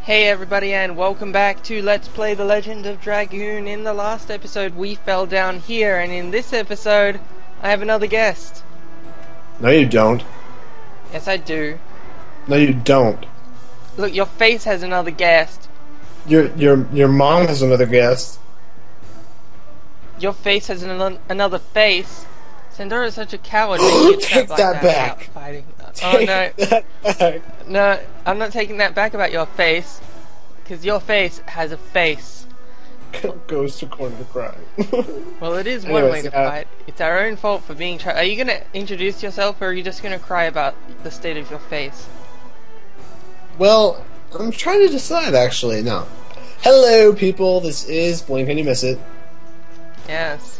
Hey everybody, and welcome back to Let's Play The Legend of Dragoon. In the last episode we fell down here, and in this episode I have another guest. No you don't. Yes I do. No you don't. Look, your face has another guest. Your mom has another guest. Your face has another face. Sandora is such a coward. You Take that back. Fighting. Take that back. No, I'm not taking that back about your face, because your face has a face. Goes to corner to cry. Well, it is one way to fight. It's our own fault for being Are you gonna introduce yourself, or are you just gonna cry about the state of your face? Well, I'm trying to decide actually. No. Hello people, this is Blinkkandyoumissit. Yes.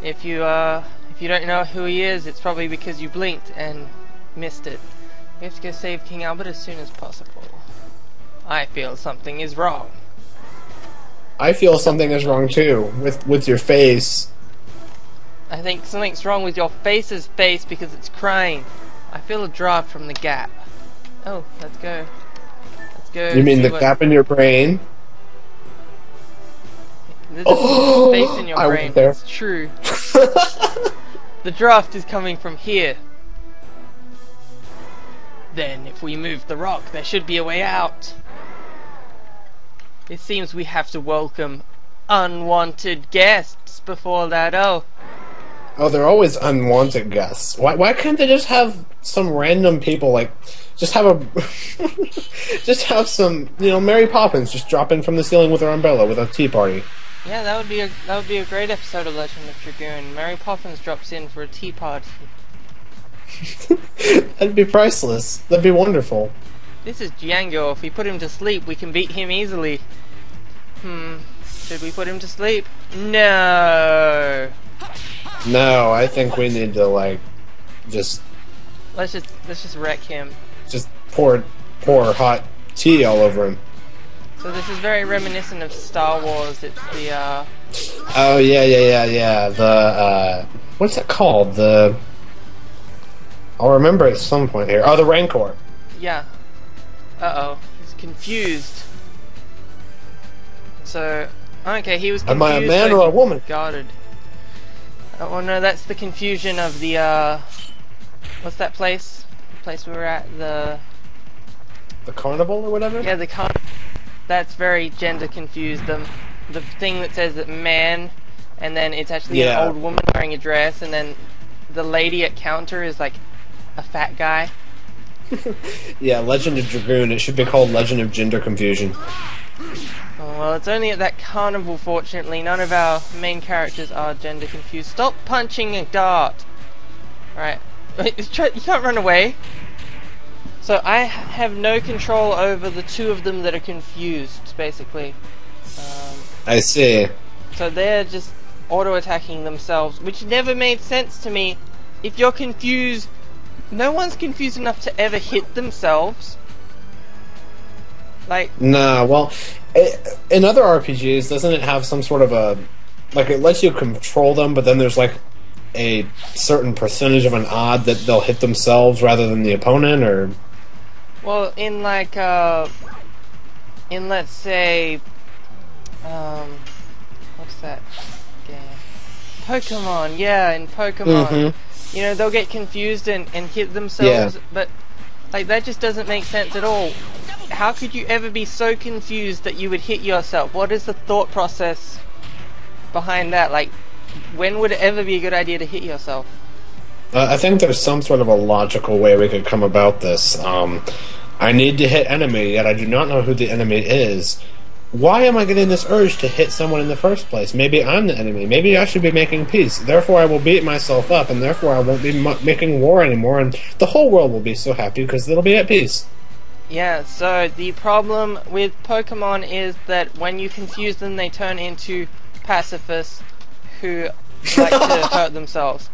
If you don't know who he is, it's probably because you blinked and missed it. We have to go save King Albert as soon as possible. I feel something is wrong. I feel something is wrong too, with your face. I think something's wrong with your face's face because it's crying. I feel a draft from the gap. Oh, let's go. Let's go. You mean the gap in your brain? There's a space in your I brain. went there. It's true. The draft is coming from here. Then, if we move the rock, there should be a way out. It seems we have to welcome unwanted guests before that. Oh, they're always unwanted guests. Why can't they just have some random people, like, just have just have some, Mary Poppins just drop in from the ceiling with her umbrella with a tea party. yeah, that would be a great episode of Legend of Dragoon. Mary Poppins drops in for a tea party. That'd be priceless. That'd be wonderful. This is Django. If we put him to sleep, we can beat him easily. Should we put him to sleep? No. No, I think we need to let's just wreck him. Just pour hot tea all over him. So this is very reminiscent of Star Wars. It's the Oh yeah. The what's it called? I'll remember at some point here. Oh, the Rancor. Yeah. Uh-oh. He's confused. So, okay, he was confused. Am I a man or a woman? Guarded. Oh no, that's the confusion of the, what's that place? The place we were at, the carnival or whatever? Yeah, the carnival. That's very gender confused. The thing that says that man, and then it's actually an old woman wearing a dress, and then the lady at counter is like a fat guy. Yeah, Legend of Dragoon. It should be called Legend of Gender Confusion. Oh, well, it's only at that carnival, fortunately. None of our main characters are gender confused. Stop punching a dart! Alright. You can't run away. So I have no control over the two of them that are confused, basically. I see. So they're just auto-attacking themselves, which never made sense to me. If you're confused, no one's confused enough to ever hit themselves. Nah, well, in other RPGs, doesn't it have some sort of it lets you control them, but then there's a certain percentage of an odd that they'll hit themselves rather than the opponent, or? Well, in let's say, what's that game? Pokemon, yeah, in Pokemon. Mm-hmm. They'll get confused and hit themselves, but that just doesn't make sense at all. How could you ever be so confused that you would hit yourself? What is the thought process behind that? When would it ever be a good idea to hit yourself? I think there's some sort of a logical way we could come about this. I need to hit enemy, yet I do not know who the enemy is. Why am I getting this urge to hit someone in the first place? Maybe I'm the enemy. Maybe I should be making peace. Therefore, I will beat myself up, and therefore I won't be making war anymore, and the whole world will be so happy because it'll be at peace. Yeah, so the problem with Pokemon is that when you confuse them, they turn into pacifists who like to hurt themselves.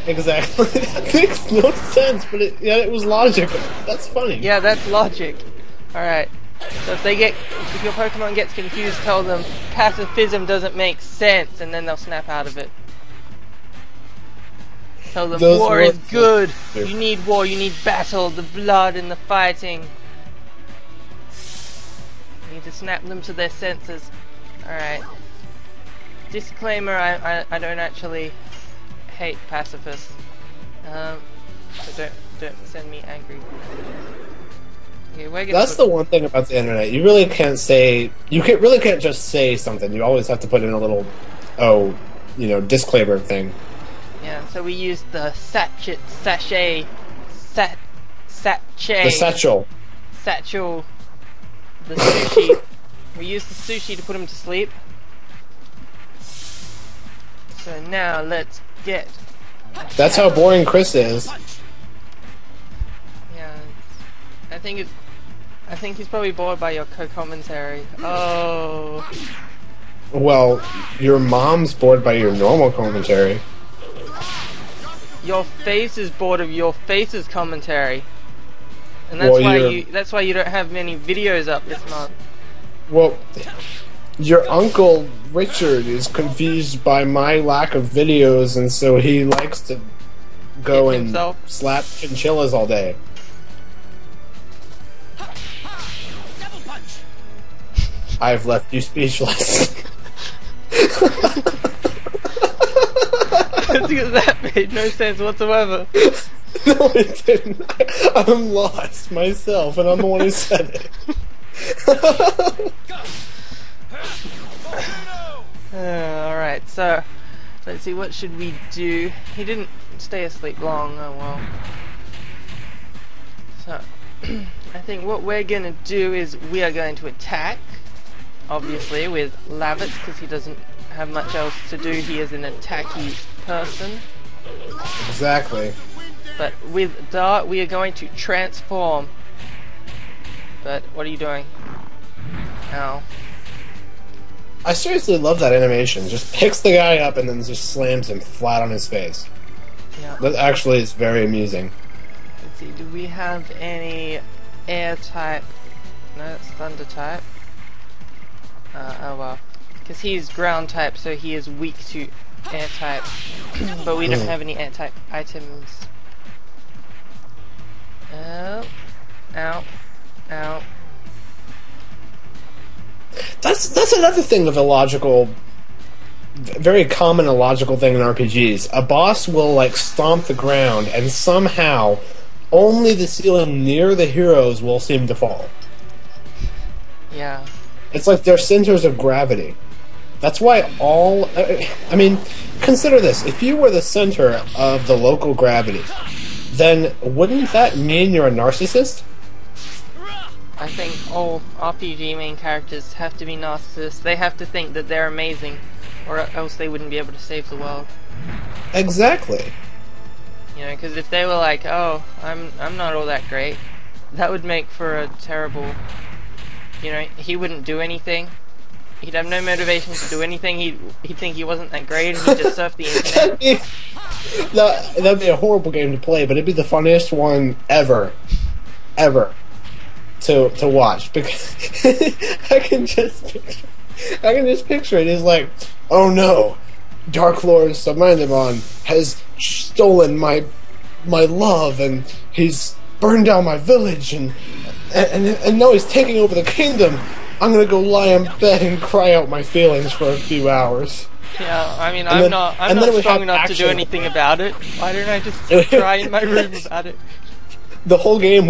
Exactly. That makes no sense, but it was logical. That's funny. Yeah, that's logic. Alright. So if your Pokemon gets confused, tell them pacifism doesn't make sense, and then they'll snap out of it. Tell them war is good. You need war, you need battle, the blood and the fighting. Need to snap them to their senses. Alright. Disclaimer, I don't actually hate pacifists. So don't send me angry. Okay, we're gonna That's the one thing about the internet. You really can't say... really can't just say something. You always have to put in a little... disclaimer thing. Yeah, so we used the sachet... The satchel. Satchel... The sushi. We used the sushi to put him to sleep. So now let's get... That's how boring Chris is. Yeah, I think he's probably bored by your co-commentary. Oh. Well, your mom's bored by your normal commentary. Your face is bored of your face's commentary. And that's why you don't have many videos up this month. Well, your uncle Richard is confused by my lack of videos, and so he likes to go and slap chinchillas all day. I've left you speechless. That made no sense whatsoever. No, it didn't. I'm lost myself, and I'm the one who said it. Alright, so let's see, what should we do? He didn't stay asleep long, oh well. So, I think what we're gonna do is we are going to attack, obviously, with Lavitz, because he doesn't have much else to do. He is an attacky person. Exactly. But with Dart, we are going to transform. But what are you doing? Ow. I seriously love that animation. Just picks the guy up and then just slams him flat on his face. Yeah. That actually is very amusing. Let's see, do we have any air type? No, that's thunder type. Oh well. Because he's ground type, so he is weak to air type. But we don't have any air type items. Oh. Ow. Ow. That's another thing of illogical, very common illogical thing in RPGs. A boss will like stomp the ground, and somehow only the ceiling near the heroes will seem to fall. Yeah. It's like they're centers of gravity. That's why I mean, consider this. If you were the center of the local gravity, then wouldn't that mean you're a narcissist? I think all RPG main characters have to be narcissists. They have to think that they're amazing, or else they wouldn't be able to save the world. Exactly. You know, because if they were like, "Oh, I'm not all that great," that would make for a terrible. You know, he wouldn't do anything. He'd have no motivation to do anything. He'd think he wasn't that great, and he'd just surf the internet. That'd be a horrible game to play, but it'd be the funniest one ever to watch, because I can just picture it. It's like, oh no, Dark Lord Submindamon has stolen my love, and he's burned down my village, and now he's taking over the kingdom. I'm gonna go lie in bed and cry out my feelings for a few hours. Yeah, I mean, I'm not strong enough to do anything about it. Why don't I just cry in my room about it? The whole game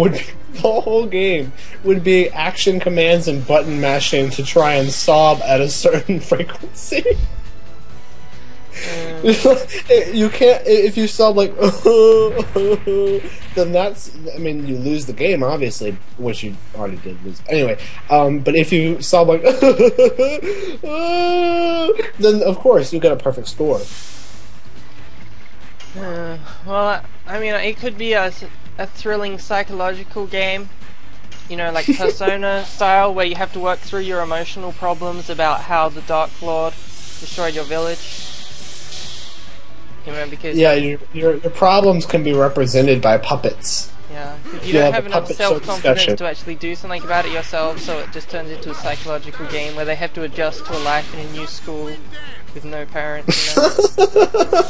would be action commands and button mashing to try and sob at a certain frequency. You can't, if you sob like then that's, I mean, you lose the game, obviously, which you already did lose anyway. But if you sob like then of course you get a perfect score. Well, I mean, it could be a thrilling psychological game, you know, like Persona style, where you have to work through your emotional problems about how the Dark Lord destroyed your village. You know, because your problems can be represented by puppets. Yeah, because you don't have enough self-confidence to actually do something about it yourself, so it just turns into a psychological game where they have to adjust to a life in a new school with no parents. You know?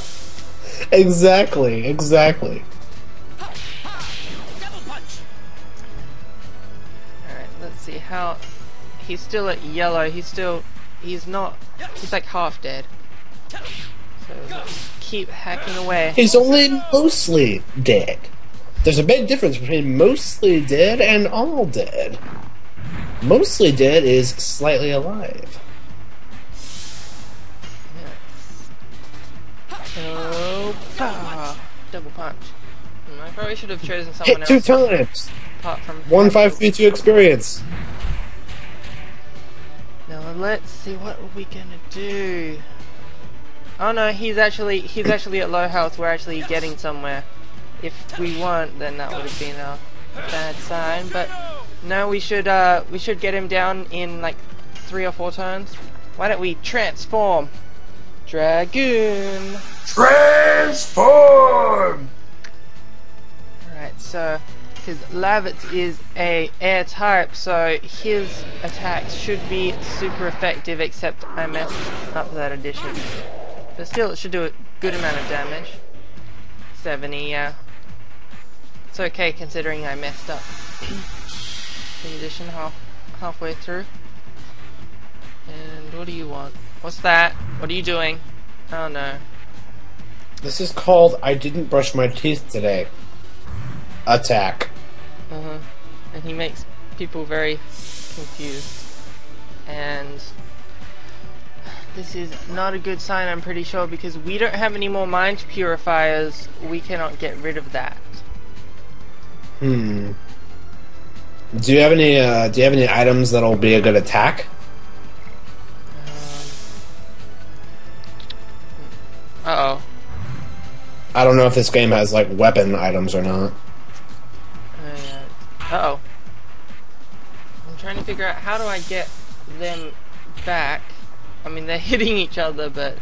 Exactly. Alright, let's see how he's still at yellow. He's like half dead. So let's keep hacking away. He's only mostly dead. There's a big difference between mostly dead and all dead. Mostly dead is slightly alive. Yes. Oh, double punch. I probably should have chosen someone Hit else. 2 times. Apart from 1-5-3-2 experience. Now let's see what are we gonna do. Oh no, he's actually at low health. We're actually getting somewhere. If we weren't, then that would have been a bad sign. But no, we should get him down in like 3 or 4 turns. Why don't we transform? Dragoon. Transform. Alright, so because Lavitz is a air type, so his attacks should be super effective, except I messed up that addition. But still, it should do a good amount of damage. 70, yeah. It's okay considering I messed up the addition halfway through. And what do you want? What's that? What are you doing? Oh no. This is called I didn't brush my teeth today. Attack. And he makes people very confused. And this is not a good sign, I'm pretty sure, because we don't have any more mind purifiers. We cannot get rid of that. Do you have any items that'll be a good attack? Uh-oh. I don't know if this game has like weapon items or not. Uh-oh. I'm trying to figure out how do I get them back. I mean, they're hitting each other, but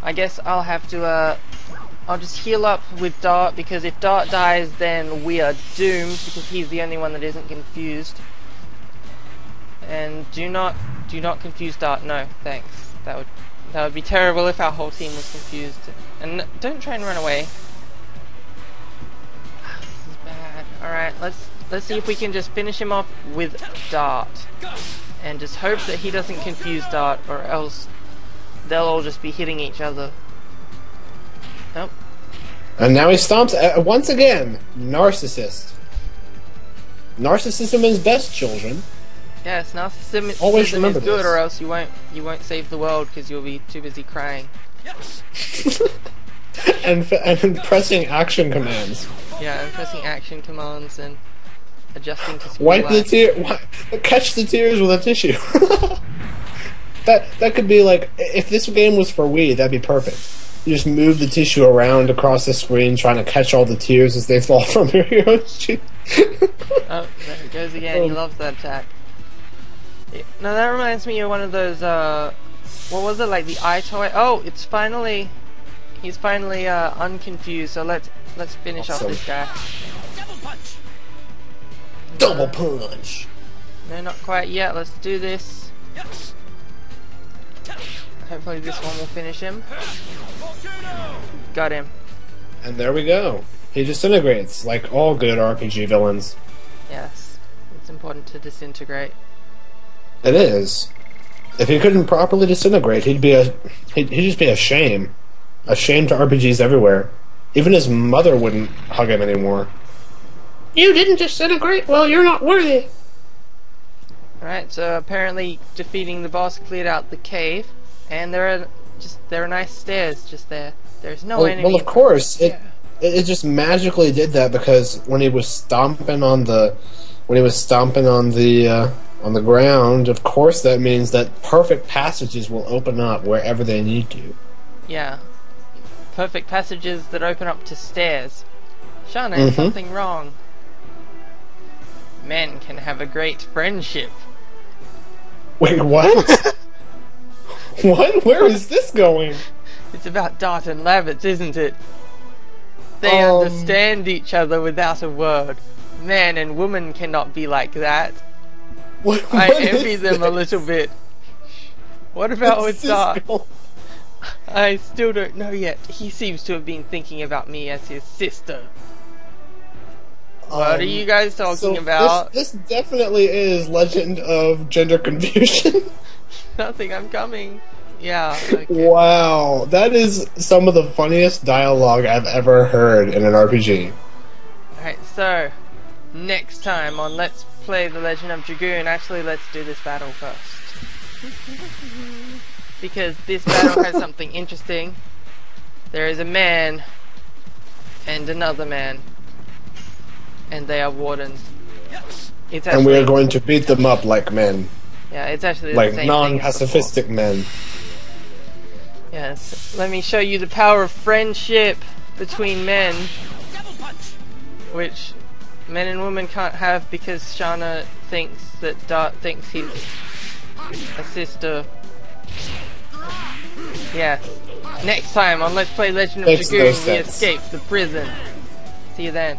I guess I'll have to, I'll just heal up with Dart, because if Dart dies, then we are doomed, because he's the only one that isn't confused. And do not confuse Dart. No, thanks. That would be terrible if our whole team was confused. And don't try and run away. This is bad. Alright, let's see if we can just finish him off with Dart. And just hope that he doesn't confuse Dart, or else they'll all just be hitting each other. Nope. And now he stomps once again. Narcissist. Narcissism is best, children. Yes, narcissism Always is remember good, this. or else you won't save the world because you'll be too busy crying. and pressing action commands. Yeah, and pressing action commands and adjusting to school Wipe the life. tear. Catch the tears with a tissue. that could be like, if this game was for Wii, that'd be perfect. You just move the tissue around across the screen, trying to catch all the tears as they fall from your hero's cheek. Oh, there it goes again. He loves that attack. Yeah. Now that reminds me of one of those. What was it, like the eye toy? Oh, he's finally unconfused. So let's finish off this guy. Double punch. No, not quite yet. Let's do this. Hopefully this one will finish him. Got him. And there we go. He disintegrates, like all good RPG villains. Yes. It's important to disintegrate. It is. If he couldn't properly disintegrate, he'd just be a shame. A shame to RPGs everywhere. Even his mother wouldn't hug him anymore. You didn't disintegrate? Well, you're not worthy. Alright, so apparently defeating the boss cleared out the cave, and there are nice stairs just there. There's no enemy. Well, of course, it just magically did that, because when he was stomping on the ground, of course that means that perfect passages will open up wherever they need to. Yeah. Perfect passages that open up to stairs. Shana, something wrong. Men can have a great friendship. Wait, what? What? Where is this going? It's about Dart and Lavitz, isn't it? They understand each other without a word. Man and woman cannot be like that. I envy them a little bit. What about with Dart? I still don't know yet. He seems to have been thinking about me as his sister. What are you guys talking about? This definitely is Legend of Gender Confusion. Nothing, I'm coming. Yeah. Okay. Wow, that is some of the funniest dialogue I've ever heard in an RPG. Alright, so next time on Let's Play The Legend of Dragoon, actually let's do this battle first. Because this battle has something interesting. There is a man and another man. And they are wardens. It's actually, And we are going to beat them up like men. yeah, it's actually the Like same non-pacifistic men. Yes, let me show you the power of friendship between men, which men and women can't have because Shana thinks that Dart thinks he's a sister. Yeah. Next time on Let's Play Legend of Dragoon, we escape the prison. See you then.